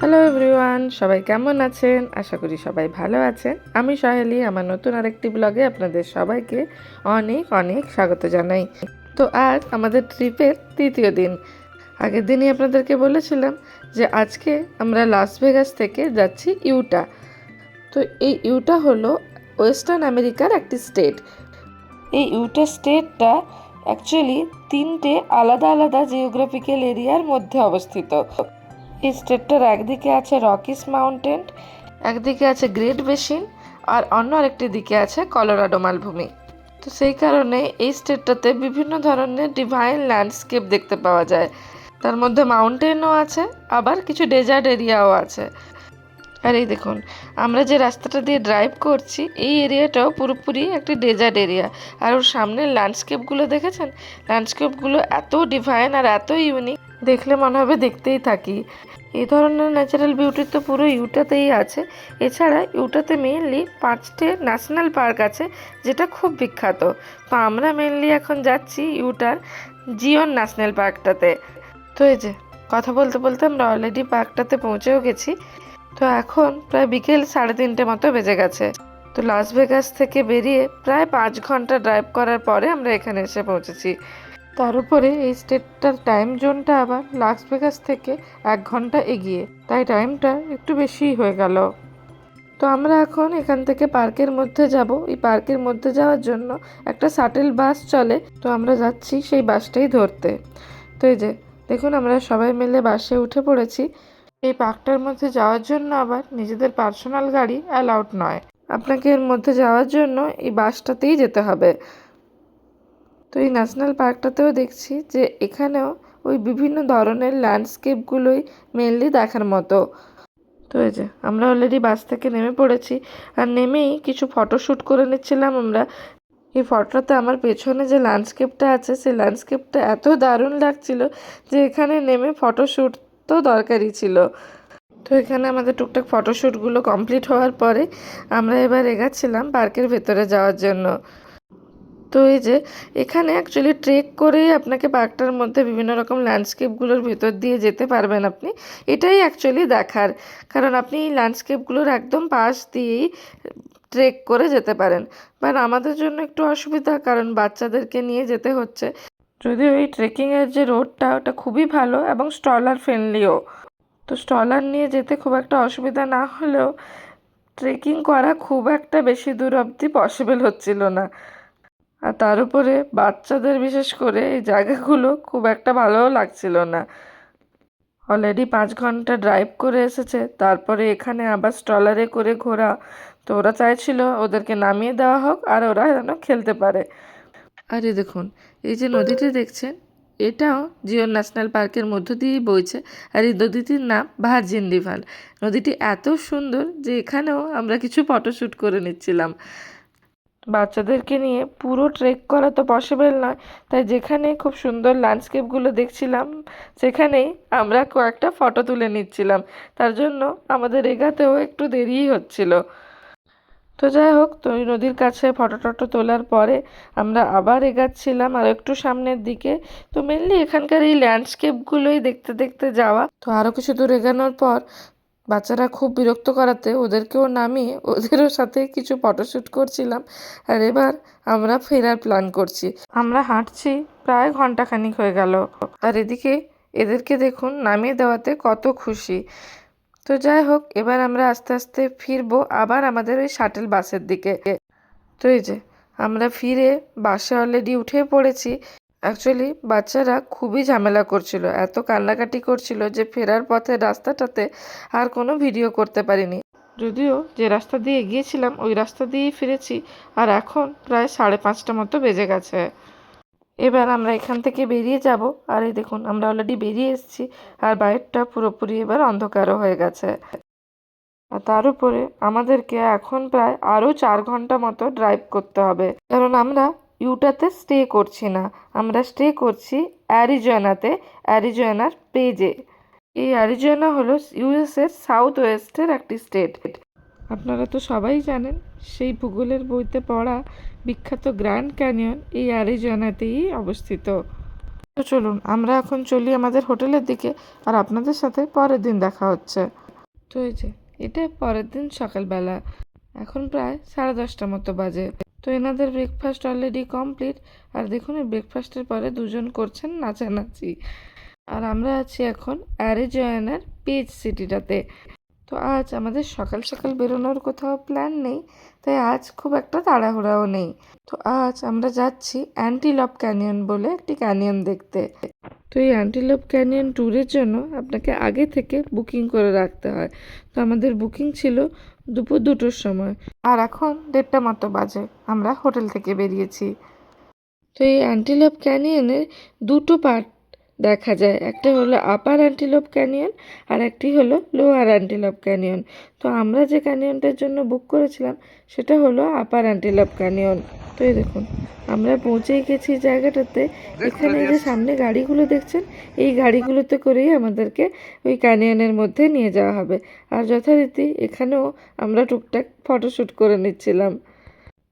Hello everyone, সবাই কেমন আছেন? আশা করি সবাই ভালো আছেন। আমি সহেলি, আমার নতুন আরেকটি ব্লগে আপনাদের সবাইকে অনেক অনেক স্বাগত জানাই। তো আজ আমাদের ট্রিপের তৃতীয় দিন। আগের দিনই আপনাদেরকে বলেছিলাম যে আজকে আমরা লাস ভেগাস থেকে যাচ্ছি ইউটা। তো এই ইউটা হলো ওয়েস্টার্ন আমেরিকার একটি স্টেট। এই ইউটা স্টেটটা অ্যাকচুয়ালি তিনটে আলাদা আলাদা জিওগ্রাফিক্যাল এরিয়ার মধ্যে অবস্থিত। এই স্টেটটার একদিকে আছে রকিস মাউন্টেন, একদিকে আছে গ্রেট বেসিন, আর অন্য আরেকটি দিকে আছে কলোরাডো মালভূমি। তো সেই কারণে এই স্টেটটাতে বিভিন্ন ধরনের ডিভাইন ল্যান্ডস্কেপ দেখতে পাওয়া যায়। তার মধ্যে মাউন্টেনও আছে, আবার কিছু ডেজার্ট এরিয়াও আছে। আর এই দেখুন, আমরা যে রাস্তাটা দিয়ে ড্রাইভ করছি এই এরিয়াটাও পুরোপুরি একটি ডেজার্ট এরিয়া। আর ওর সামনের ল্যান্ডস্কেপগুলো দেখেছেন? ল্যান্ডস্কেপগুলো এত ডিভাইন আর এত ইউনিক, দেখলে মনে হবে দেখতেই থাকি। এই ধরনের ন্যাচারাল বিউটি তো পুরো ইউটাতেই আছে। এছাড়া ইউটাতে মেইনলি 5টে ন্যাশনাল পার্ক আছে, যেটা খুব বিখ্যাত। তো আমরা মেইনলি এখন যাচ্ছি ইউটার জিওন ন্যাশনাল পার্কটাতে। তো এই যে কথা বলতে বলতে আমরা অলরেডি পার্কটাতে পৌঁছেও গেছি। তো এখন প্রায় বিকেল 3:30 মতো বেজে গেছে। তো লাস ভেগাস থেকে বেরিয়ে প্রায় 5 ঘন্টা ড্রাইভ করার পরে আমরা এখানে এসে পৌঁছেছি। তার উপরে এই স্টেটটার টাইম জোনটা আবার লাস ভেগাস থেকে 1 ঘন্টা এগিয়ে, তাই টাইমটা একটু বেশিই হয়ে গেল। তো আমরা এখন এখান থেকে পার্কের মধ্যে যাব। এই পার্কের মধ্যে যাওয়ার জন্য একটা শাটেল বাস চলে, তো আমরা যাচ্ছি সেই বাসটাই ধরতে। তো এই যে দেখুন, আমরা সবাই মিলে বাসে উঠে পড়েছি। এই পার্কটার মধ্যে যাওয়ার জন্য আবার নিজেদের পার্সোনাল গাড়ি অ্যালাউড নয়, আপনাকে এর মধ্যে যাওয়ার জন্য এই বাসটাতেই যেতে হবে। তো এই ন্যাশনাল পার্কটাতেও দেখছি যে এখানেও ওই বিভিন্ন ধরনের ল্যান্ডস্কেপগুলোই মেনলি দেখার মতো। তো এই যে আমরা অলরেডি বাস থেকে নেমে পড়েছি, আর নেমেই কিছু ফটোশ্যুট করে নিচ্ছিলাম আমরা। এই ফটোটাতে আমার পেছনে যে ল্যান্ডস্কেপটা আছে সেই ল্যান্ডস্কেপটা এত দারুণ লাগছিল যে এখানে নেমে ফটোশ্যুট তো দরকারই ছিল। তো এখানে আমাদের টুকটাক ফটোশ্যুটগুলো কমপ্লিট হওয়ার পরে আমরা এবার এগাচ্ছিলাম পার্কের ভেতরে যাওয়ার জন্য। তো এই যে এখানে অ্যাকচুয়ালি ট্রেক করেই আপনাকে পার্কটার মধ্যে বিভিন্ন রকম ল্যান্ডস্কেপগুলোর ভেতর দিয়ে যেতে পারবেন আপনি। এটাই অ্যাকচুয়ালি দেখার, কারণ আপনি এই ল্যান্ডস্কেপগুলোর একদম পাশ দিয়েই ট্রেক করে যেতে পারেন। বাট আমাদের জন্য একটু অসুবিধা, কারণ বাচ্চাদেরকে নিয়ে যেতে হচ্ছে। যদিও এই ট্রেকিংয়ের যে রোডটা ওটা খুবই ভালো এবং স্টলার ফ্রেন্ডলিও। তো স্টলার নিয়ে যেতে খুব একটা অসুবিধা না হলেও ট্রেকিং করা খুব একটা বেশি দূর অবধি পসিবল হচ্ছিল না। আর তার উপরে বাচ্চাদের বিশেষ করে এই জায়গাগুলো খুব একটা ভালোও লাগছিল না। অলরেডি 5 ঘন্টা ড্রাইভ করে এসেছে, তারপরে এখানে আবার স্ট্রলারে করে ঘোরা। তো ওরা চাইছিল ওদেরকে নামিয়ে দেওয়া হোক আর ওরা যেন খেলতে পারে। আর এই দেখুন, এই যে নদীটি দেখছেন এটাও জিওন ন্যাশনাল পার্কের মধ্য দিয়েই বইছে। আর এই নদীটির নাম ভার্জিন রিভার। নদীটি এত সুন্দর যে এখানেও আমরা কিছু ফটোশ্যুট করে নিচ্ছিলাম। বাচ্চাদেরকে নিয়ে পুরো ট্রেক করা তো পসিবল নয়, তাই যেখানে খুব সুন্দর ল্যান্ডস্কেপগুলো দেখছিলাম সেখানেই আমরা কয়েকটা ফটো তুলে নিচ্ছিলাম। তার জন্য আমাদের এগাতেও একটু দেরিই হচ্ছিল। তো যাই হোক, তো ওই নদীর কাছে ফটো টটো তোলার পরে আমরা আবার এগাচ্ছিলাম আর একটু সামনের দিকে। তো মেনলি এখানকার এই ল্যান্ডস্কেপগুলোই দেখতে দেখতে যাওয়া। তো আরও কিছু দূর এগানোর পর বাচ্চারা খুব বিরক্ত করাতে ওদেরকেও নামিয়ে ওদেরও সাথে কিছু ফটোশ্যুট করছিলাম। আর এবার আমরা ফেরার প্ল্যান করছি। আমরা হাঁটছি প্রায় ঘন্টাখানিক হয়ে গেল, আর এদিকে এদেরকে দেখুন নামিয়ে দেওয়াতে কত খুশি। তো যাই হোক, এবার আমরা আস্তে আস্তে ফিরবো আবার আমাদের ওই শাটেল বাসের দিকে। তো এই যে আমরা ফিরে বাসে অলরেডি উঠে পড়েছি। অ্যাকচুয়ালি বাচ্চারা খুবই ঝামেলা করছিল, এত কান্নাকাটি করছিল যে ফেরার পথে রাস্তাটাতে আর কোনো ভিডিও করতে পারিনি। যদিও যে রাস্তা দিয়ে গিয়েছিলাম ওই রাস্তা দিয়েই ফিরেছি, আর এখন প্রায় 5:30 মতো বেজে গেছে। এবার আমরা এখান থেকে বেরিয়ে যাব। আর এই দেখুন আমরা অলরেডি বেরিয়ে এসেছি, আর বাইরটা পুরোপুরি এবার অন্ধকারও হয়ে গেছে। আর তার উপরে আমাদেরকে এখন প্রায় আরও 4 ঘন্টা মতো ড্রাইভ করতে হবে, কারণ আমরা ইউটাতে স্টে করছি না, আমরা স্টে করছি অ্যারিজোনাতে, অ্যারিজোনার পেজে। এই অ্যারিজোনা হলো ইউএসের সাউথ ওয়েস্টের একটি স্টেট। আপনারা তো সবাই জানেন সেই ভূগোলের বইতে পড়া বিখ্যাত গ্র্যান্ড ক্যানিয়ন এই অ্যারিজোনাতেই অবস্থিত। তো চলুন আমরা এখন চলি আমাদের হোটেলের দিকে, আর আপনাদের সাথে পরের দিন দেখা হচ্ছে। তো এই যে এটা পরের দিন সকালবেলা, এখন প্রায় 10:30 মতো বাজে। তো এনাদের ব্রেকফাস্ট অলরেডি কমপ্লিট। আর দেখুন এই ব্রেকফাস্টের পরে দুজন করছেন নাচানাচি। আর আমরা আছি এখন অ্যারিজোনার পিচ সিটিটাতে। তো আজ আমাদের সকাল সকাল বেরোনোর কোথাও প্ল্যান নেই, তাই আজ খুব একটা তাড়াহুড়াও নেই। তো আজ আমরা যাচ্ছি অ্যান্টিলপ ক্যানিয়ন বলে একটি ক্যানিয়ন দেখতে। তো এই অ্যান্টিলপ ক্যানিয়ন ট্যুরের জন্য আপনাকে আগে থেকে বুকিং করে রাখতে হয়। তো আমাদের বুকিং ছিল দুপুর 2টোর সময়, আর এখন 1:30 মতো বাজে। আমরা হোটেল থেকে বেরিয়েছি। তো এই অ্যান্টিলপ ক্যানিয়নের দুটো পার্ট দেখা যায়, একটা হলো আপার অ্যান্টিলপ ক্যানিয়ন আর একটি হলো লোয়ার অ্যান্টিলপ ক্যানিয়ন। তো আমরা যে ক্যানিয়নটার জন্য বুক করেছিলাম সেটা হলো আপার অ্যান্টিলপ ক্যানিয়ন। তো এই দেখুন আমরা পৌঁছেই গেছি জায়গাটাতে। এখানে যে সামনে গাড়িগুলো দেখছেন, এই গাড়িগুলোতে করেই আমাদেরকে ওই ক্যানিয়নের মধ্যে নিয়ে যাওয়া হবে। আর যথারীতি এখানেও আমরা টুকটাক ফটোশ্যুট করে নিচ্ছিলাম।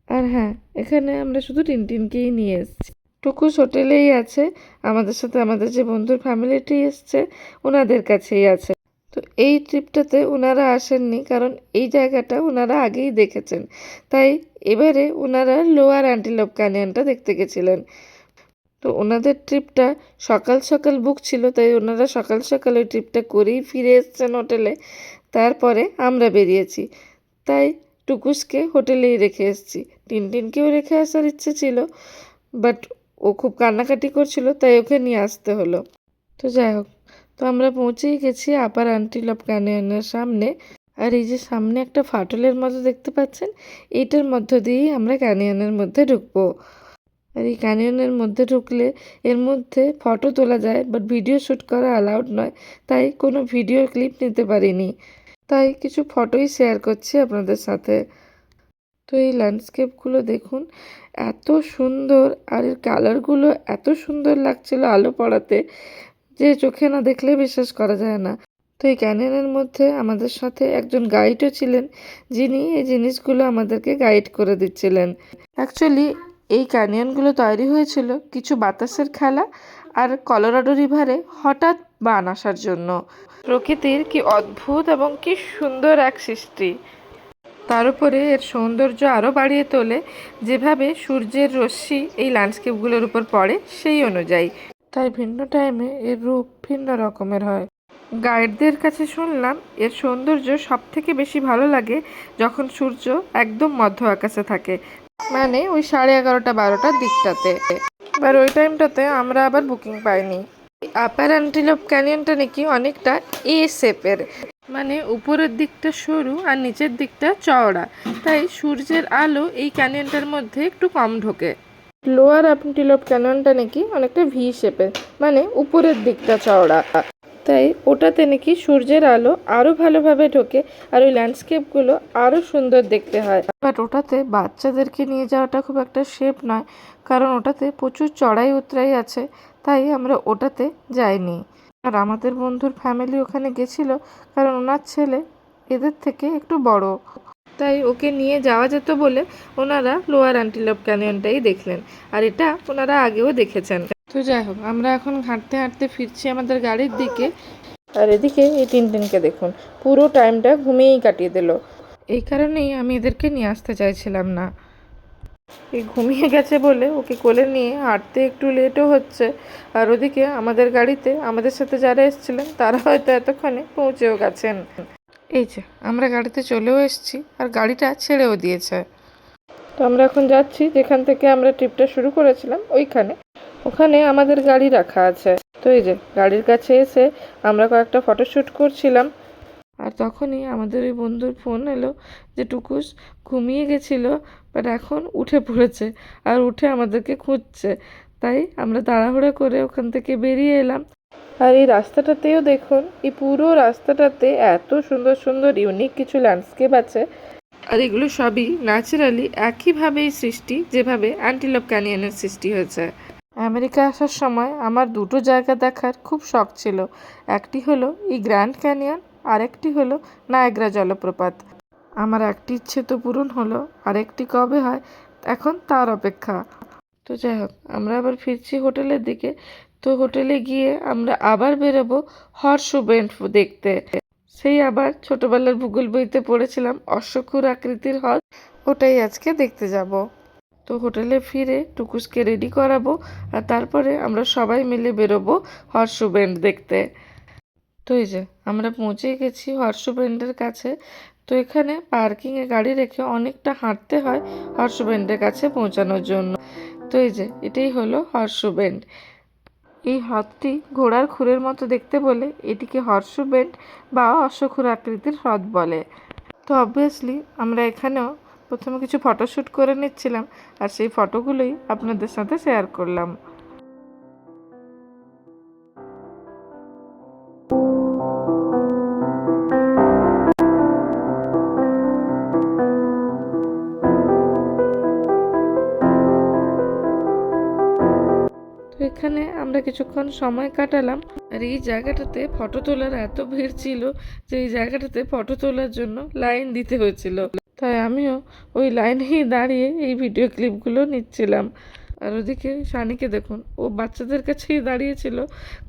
আর হ্যাঁ, এখানে আমরা শুধু টিনটিনকেই নিয়ে এসেছি। টুকুস হোটেলেই আছে, আমাদের সাথে আমাদের যে বন্ধুর ফ্যামিলিটি এসছে ওনাদের কাছেই আছে। তো এই ট্রিপটাতে ওনারা আসেননি, কারণ এই জায়গাটা ওনারা আগেই দেখেছেন, তাই এবারে ওনারা লোয়ার অ্যান্টিলপ ক্যানিয়নটা দেখতে গেছিলেন। তো ওনাদের ট্রিপটা সকাল সকাল বুক ছিল, তাই ওনারা সকাল সকাল ওই ট্রিপটা করেই ফিরে এসছেন হোটেলে। তারপরে আমরা বেরিয়েছি, তাই টুকুসকে হোটেলেই রেখে এসেছি। টিনটিনকেও রেখে আসার ইচ্ছে ছিল, বাট ও খুব কান্নাকাটি করছিল, তাই ওকে নিয়ে আসতে হলো। তো যাই হোক, তো আমরা পৌঁছেই গেছি আপার অ্যান্টিলপ ক্যানিয়নের সামনে। আর এই যে সামনে একটা ফাটলের মতো দেখতে পাচ্ছেন, এইটার মধ্য দিয়েই আমরা ক্যানিয়নের মধ্যে ঢুকবো। আর এই ক্যানিয়নের মধ্যে ঢুকলে এর মধ্যে ফটো তোলা যায়, বাট ভিডিও শ্যুট করা অ্যালাউড নয়, তাই কোনো ভিডিও ক্লিপ নিতে পারিনি। তাই কিছু ফটোই শেয়ার করছি আপনাদের সাথে। তো এই ল্যান্ডস্কেপগুলো দেখুন, এত সুন্দর, আর এর কালারগুলো এত সুন্দর লাগছিল আলো পড়াতে, যে চোখে না দেখলে বিশ্বাস করা যায় না। তো এই ক্যানিয়নের মধ্যে আমাদের সাথে একজন গাইডও ছিলেন, যিনি এই জিনিসগুলো আমাদেরকে গাইড করে দিচ্ছিলেন। অ্যাকচুয়ালি এই ক্যানিয়নগুলো তৈরি হয়েছিল কিছু বাতাসের খেলা আর কলোরাডো রিভারে হঠাৎ বান আসার জন্য। প্রকৃতির কি অদ্ভুত এবং কি সুন্দর এক সৃষ্টি। তার উপরে এর সৌন্দর্য আরও বাড়িয়ে তোলে যেভাবে সূর্যের রশ্মি এই ল্যান্ডস্কেপগুলোর উপর পড়ে সেই অনুযায়ী। তাই ভিন্ন টাইমে এর রূপ ভিন্ন রকমের হয়। গাইডদের কাছে শুনলাম এর সৌন্দর্য সব থেকে বেশি ভালো লাগে যখন সূর্য একদম মধ্য আকাশে থাকে, মানে ওই 11:30-12টার দিকটাতে। এবার ওই টাইমটাতে আমরা আবার বুকিং পাইনি। আপার অ্যান্টিলপ ক্যানিয়নটা নাকি অনেকটা এ শেপের, মানে উপরের দিকটা সরু আর নিচের দিকটা চওড়া, তাই সূর্যের আলো এই ক্যানিয়নটার মধ্যে একটু কম ঢোকে। লোয়ার অ্যান্টিলপ ক্যানিয়নটা নাকি অনেকটা ভি শেপের, মানে উপরের দিকটা চওড়া, তাই ওটাতে নাকি সূর্যের আলো আরও ভালোভাবে ঢোকে আর ওই ল্যান্ডস্কেপগুলো আরও সুন্দর দেখতে হয়। বাট ওটাতে বাচ্চাদেরকে নিয়ে যাওয়াটা খুব একটা সেফ নয়, কারণ ওটাতে প্রচুর চড়াই উতরাই আছে, তাই আমরা ওটাতে যাইনি। আর আমাদের বন্ধুর ফ্যামিলি ওখানে গেছিলো, কারণ ওনার ছেলে এদের থেকে একটু বড়, তাই ওকে নিয়ে যাওয়া যেত বলে ওনারা লোয়ার অ্যান্টিলপ ক্যানিয়নটাই দেখলেন, আর এটা ওনারা আগেও দেখেছেন। তো যাই হোক, আমরা এখন হাঁটতে হাঁটতে ফিরছি আমাদের গাড়ির দিকে। আর এদিকে এই টিনটিনকে দেখুন, পুরো টাইমটা ঘুমিয়েই কাটিয়ে দিল। এই কারণেই আমি এদেরকে নিয়ে আসতে চাইছিলাম না। এই ঘুমিয়ে গেছে বলে ওকে কোলে নিয়ে হাঁটতে একটু লেটও হচ্ছে। আর ওদিকে আমাদের গাড়িতে আমাদের সাথে যারা এসেছিলেন তারা হয়তো এতক্ষণে পৌঁছেও গেছেন। এই যে আমরা গাড়িতে চলেও এসেছি আর গাড়িটা ছেড়েও দিয়েছে। তো আমরা এখন যাচ্ছি যেখান থেকে আমরা ট্রিপটা শুরু করেছিলাম ওইখানে। ওখানে আমাদের গাড়ি রাখা আছে। তো এই যে গাড়ির কাছে এসে আমরা কয়েকটা ফটোশ্যুট করছিলাম, আর তখনই আমাদের ওই বন্ধুর ফোন এলো যে টুকুস ঘুমিয়ে গেছিল, বাট এখন উঠে পড়েছে আর উঠে আমাদেরকে খুঁজছে। তাই আমরা তাড়াহুড়ো করে ওখান থেকে বেরিয়ে এলাম। আর এই রাস্তাটাতেও দেখুন, এই পুরো রাস্তাটাতে এত সুন্দর সুন্দর ইউনিক কিছু ল্যান্ডস্কেপ আছে, আর এগুলো সবই ন্যাচারালি একইভাবেই সৃষ্টি যেভাবে অ্যান্টিলপ ক্যানিয়নের সৃষ্টি হয়েছে। আমেরিকা আসার সময় আমার দুটো জায়গা দেখার খুব শখ ছিল, একটি হলো এই গ্র্যান্ড ক্যানিয়ন, আরেকটি হলো নায়াগ্রা জলপ্রপাত। আমার একটি ইচ্ছে তো পূরণ হলো, আরেকটি কবে হয় এখন তার অপেক্ষা। তো যাই হোক, আমরা আবার ফিরছি হোটেলের দিকে। তো হোটেলে গিয়ে আমরা আবার বেরোবো হর্স ইভেন্ট দেখতে। সেই আবার ছোটবেলার ভূগোল বইতে পড়েছিলাম অশ্বক্ষুর আকৃতির হ্রদ, ওটাই আজকে দেখতে যাব। তো হোটেলে ফিরে টুকুসকে রেডি করাবো আর তারপরে আমরা সবাই মিলে বেরোবো হর্স ব্যান্ড দেখতে। তো এই যে আমরা পৌঁছে গেছি হর্স ব্যান্ডের কাছে। তো এখানে পার্কিংয়ে গাড়ি রেখে অনেকটা হাঁটতে হয় হর্স ব্যান্ডের কাছে পৌঁছানোর জন্য। তো এই যে এটাই হলো হর্স ব্যান্ড। এই হ্রদটি ঘোড়ার খুরের মতো দেখতে বলে এটিকে হর্স ব্যান্ড বা অশ্বক্ষুর আকৃতির হ্রদ বলে। তো অবভিয়াসলি আমরা এখানেও প্রথমে কিছু ফটোশ্যুট করে নিচ্ছিলাম আর সেই ফটোগুলোই আপনাদের সাথে শেয়ার করলাম। তো এখানে আমরা কিছুক্ষণ সময় কাটালাম আর এই জায়গাটাতে ফটো তোলার এত ভিড় ছিল যে এই জায়গাটাতে ফটো তোলার জন্য লাইন দিতে হয়েছিল। তাই আমিও ওই লাইনেই দাঁড়িয়ে এই ভিডিও ক্লিপগুলো নিচ্ছিলাম। আর ওদিকে শানিকে দেখুন, ও বাচ্চাদের কাছেই দাঁড়িয়েছিল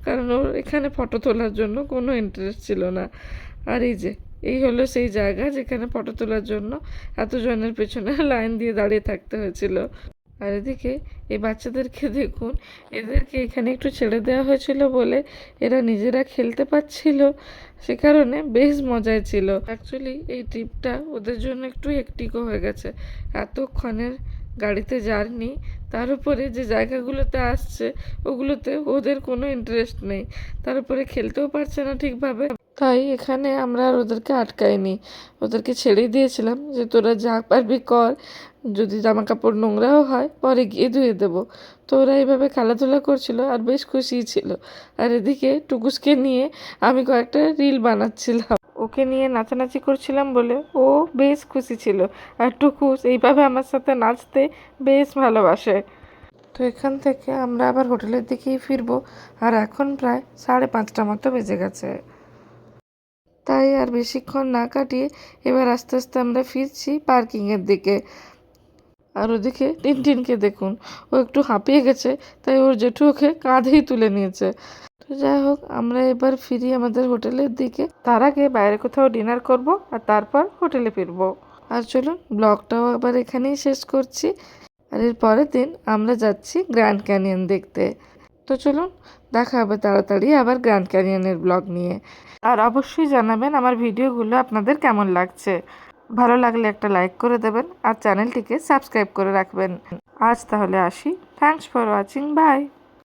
কারণ ওর এখানে ফটো তোলার জন্য কোনো ইন্টারেস্ট ছিল না। আর এই যে এই হলো সেই জায়গা যেখানে ফটো তোলার জন্য এতজনের পেছনে লাইন দিয়ে দাঁড়িয়ে থাকতে হয়েছিল। আর এদিকে এই বাচ্চাদেরকে দেখুন, এদেরকে এখানে একটু ছেড়ে দেওয়া হয়েছিল বলে এরা নিজেরা খেলতে পারছিল, সে কারণে বেশ মজায় ছিল। অ্যাকচুয়ালি এই ট্রিপটা ওদের জন্য একটু হেক্টিকও হয়ে গেছে, এতক্ষণের গাড়িতে জার্নি, তার উপরে যে জায়গাগুলোতে আসছে ওগুলোতে ওদের কোনো ইন্টারেস্ট নেই, তার উপরে খেলতেও পারছে না ঠিকভাবে। তাই এখানে আমরা আর ওদেরকে আটকাইনি, ওদেরকে ছেড়েই দিয়েছিলাম যে তোরা যা পারবি কর, যদি জামা কাপড় নোংরাও হয় পরে গিয়ে ধুয়ে দেবো। তো ওরা এইভাবে খেলাধুলা করছিল আর বেশ খুশিই ছিল। আর এদিকে টুকুসকে নিয়ে আমি কয়েকটা রিল বানাচ্ছিলাম, ওকে নিয়ে নাচানাচি করছিলাম বলে ও বেশ খুশি ছিল। আর টুকুস এইভাবে আমার সাথে নাচতে বেশ ভালোবাসে। তো এখান থেকে আমরা আবার হোটেলের দিকেই ফিরবো আর এখন প্রায় 5:30 মতো বেজে গেছে। তাই আর বেশিক্ষণ না কাটিয়ে এবার আস্তে আস্তে আমরা ফিরছি পার্কিংয়ের দিকে। আর ওদিকে টিনটিনকে দেখুন, ও একটু হাঁপিয়ে গেছে তাই ওর জেঠু ওকে কাঁধেই তুলে নিয়েছে। তো যাই হোক আমরা এবার ফিরি আমাদের হোটেলের দিকে, তার আগে বাইরে কোথাও ডিনার করব আর তারপর হোটেলে ফিরবো। আর চলুন ব্লগটাও আবার এখানেই শেষ করছি। আর এর পরের দিন আমরা যাচ্ছি গ্র্যান্ড ক্যানিয়ন দেখতে। তো চলুন দেখা হবে তাড়াতাড়ি আবার গ্র্যান্ড ক্যানিয়নের ব্লগ নিয়ে। আর অবশ্যই জানাবেন আমার ভিডিওগুলো আপনাদের কেমন লাগছে। ভালো লাগলে একটা লাইক করে দেবেন আর চ্যানেলটিকে সাবস্ক্রাইব করে রাখবেন। আজ তাহলে আসি। Thanks for watching. বাই।